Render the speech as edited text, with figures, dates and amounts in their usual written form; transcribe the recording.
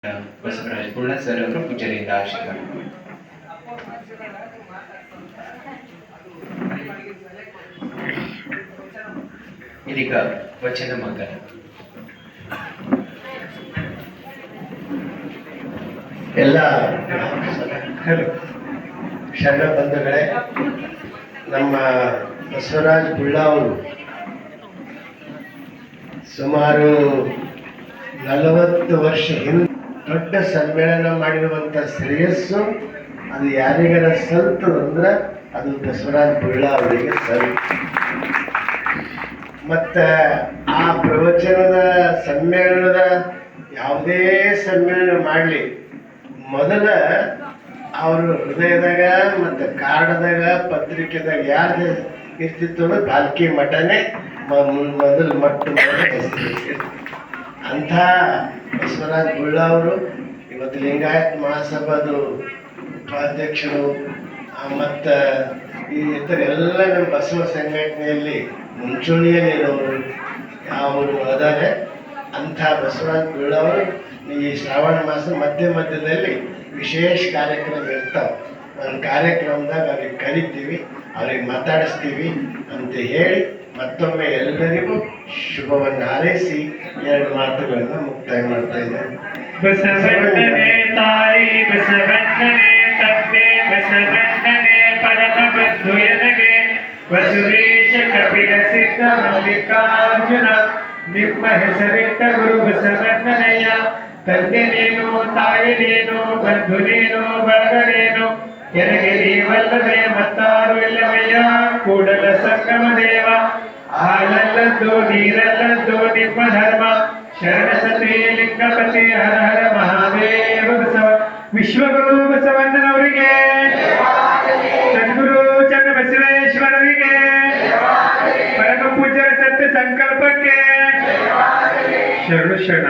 ಬಸವರಾಜ್ ಪೂರ್ಣ ಸರ್ ಅವರು ಪೂಜಾರಿಯಿಂದ ಆಶೀರ್ವಾದ. ಇದೀಗ ವಚನ ಮಂಗಲ. ಎಲ್ಲ ಶರಣ ಬಂಧುಗಳೇ, ನಮ್ಮ ಬಸವರಾಜ್ ಬುಳ್ಳ ಅವರು ಸುಮಾರು 40 ವರ್ಷ ಹಿಂದೆ ದೊಡ್ಡ ಸಮ್ಮೇಳನ ಮಾಡಿರುವಂಥ ಶ್ರೇಯಸ್ಸು ಅದು ಯಾರಿಗಾರ ಸಲ್ತು ಅಂದ್ರೆ ಅದು ಬಸವರಾಜ್ ಬುಳ್ಳ ಅವರಿಗೆ ಸಲ್ತು. ಮತ್ತು ಆ ಪ್ರವಚನದ ಸಮ್ಮೇಳನದ ಯಾವುದೇ ಸಮ್ಮೇಳನ ಮಾಡಲಿ, ಮೊದಲ ಅವರು ಹೃದಯದಾಗ ಮತ್ತು ಕಾರ್ಡದಾಗ ಪತ್ರಿಕೆದಾಗ ಯಾರ್ದು ಇರ್ತಿತ್ತು ಅಂದ್ರೆ ಬಾಲ್ಕಿ ಮಠನೇ ಮೊದಲು ಅಂಥ ಬಸವರಾಜ್ ಬುಳ್ಳ ಅವರು ಇವತ್ತು ಲಿಂಗಾಯತ್ ಮಹಾಸಭಾದು ಉಪಾಧ್ಯಕ್ಷರು ಮತ್ತು ಈ ಇತರ ಎಲ್ಲ ನಮ್ಮ ಬಸವ ಸಂಘಟನೆಯಲ್ಲಿ ಮುಂಚೂಣಿಯಲ್ಲಿರೋರು ಅವರು ಅದಾರೆ. ಅಂಥ ಬಸವರಾಜ್ ಬುಳ್ಳ ಅವರು ಈ ಶ್ರಾವಣ ಮಾಸ ಮಧ್ಯದಲ್ಲಿ ವಿಶೇಷ ಕಾರ್ಯಕ್ರಮ ಇರ್ತಾವೆ. ಒಂದು ಕಾರ್ಯಕ್ರಮದಾಗ ಅವ್ರಿಗೆ ಕರಿತೀವಿ, ಅವ್ರಿಗೆ ಮಾತಾಡಿಸ್ತೀವಿ ಅಂತ ಹೇಳಿ ಮತ್ತೊಮ್ಮೆ ಎಲ್ಲರಿಗೂ ಶುಭವನ್ನು ಹಾರೈಸಿ 2 ಮಾತುಗಳನ್ನು ಮುಕ್ತಾಯ ಮಾಡ್ತಾ ಇದ್ದಾರೆ. ಬಸವಣ್ಣನೇ ತಾಯಿ ಬಸವಣ್ಣನೇ ತಂದೆ ಬಸವಣ್ಣನೇ ಪರಮ ಬಂಧು ಎನಗೆ ಬಸವೇಶ ಕಪಿಲ ಸಿದ್ಧ ಮಲ್ಲಿಕಾರ್ಜುನ ನಿಮ್ಮ ಹೆಸರಿಟ್ಟ ಗುರು ಬಸವಣ್ಣನಯ್ಯ. ತಂದೆನೇನು ತಾಯಿನೇನು ಬಂಧುನೇನು ಬಳಗನೇನು ಎನಗೆ ನೀವಲ್ಲದೆ ಮತ್ತಾರು ಇಲ್ಲವಯ್ಯ. ಕೂಡಲ ಸಂಗಮ ದೇವ ಹಾಲಲ್ಲದ್ದು ನೀರಲ್ಲದ್ದು ನಿಮ್ಮ ಧರ್ಮ. ಶರಣ ಸತಿ ಲಿಂಗಪತಿ ಹರ ಹರ ಮಹಾದೇವ ಬಸವ. ವಿಶ್ವಗುರು ಬಸವಣ್ಣನವರಿಗೆ, ಸದ್ಗುರು ಚನ್ನ ಬಸವೇಶ್ವರರಿಗೆ, ಪರಮ ಪೂಜ್ಯರ ಸತ್ಯ ಸಂಕಲ್ಪಕ್ಕೆ ಶರಣ ಶರಣ.